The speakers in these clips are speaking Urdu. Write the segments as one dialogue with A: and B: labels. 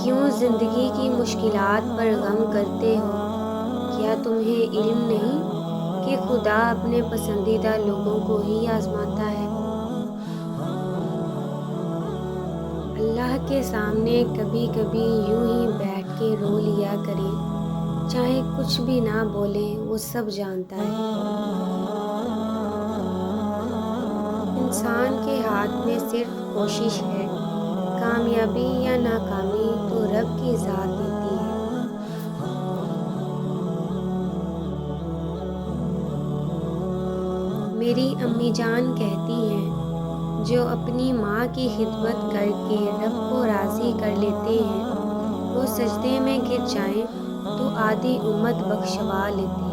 A: کیوں زندگی کی مشکلات پر غم کرتے ہو؟ کیا تمہیں علم نہیں کہ خدا اپنے پسندیدہ لوگوں کو ہی آزماتا ہے؟ اللہ کے سامنے کبھی کبھی یوں ہی بیٹھ کے رو لیا کریں، چاہے کچھ بھی نہ بولیں، وہ سب جانتا ہے۔ انسان کے ہاتھ میں صرف کوشش ہے، کامیابی یا ناکامی تو رب کی ذات دیتی ہے۔ میری امی جان کہتی ہیں، جو اپنی ماں کی خدمت کر کے رب کو راضی کر لیتے ہیں، وہ سجدے میں گر جائیں تو آدھی امت بخشوا لیتے ہیں۔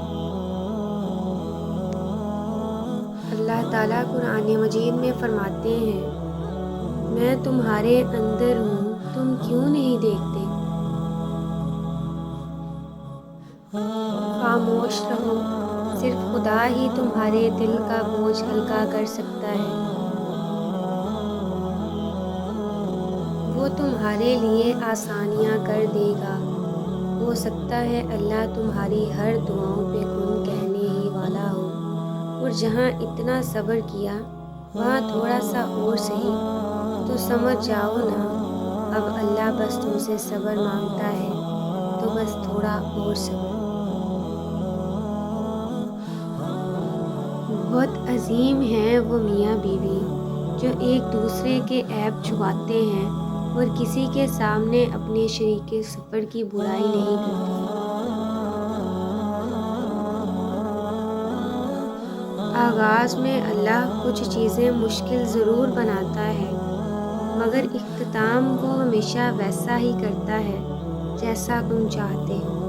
A: اللہ تعالیٰ قرآن مجید میں فرماتے ہیں، میں تمہارے اندر ہوں، تم کیوں نہیں دیکھتے؟ خاموش رہو، صرف خدا ہی تمہارے دل کا بوجھ ہلکا کر سکتا ہے۔ وہ تمہارے لیے آسانیاں کر دے گا۔ ہو سکتا ہے اللہ تمہاری ہر دعاؤں پہ کن کہنے ہی والا ہو، اور جہاں اتنا صبر کیا وہاں تھوڑا سا اور سہی تو سمجھ جاؤ نا، اب اللہ بس تم سے صبر مانگتا ہے، تو بس تھوڑا اور صبر۔ بہت عظیم ہیں وہ میاں بیوی جو ایک دوسرے کے عیب چھپاتے ہیں اور کسی کے سامنے اپنے شریک سفر کی برائی نہیں کرتے۔ آغاز میں اللہ کچھ چیزیں مشکل ضرور بناتا ہے، مگر اختتام کو ہمیشہ ویسا ہی کرتا ہے جیسا تم چاہتے ہو۔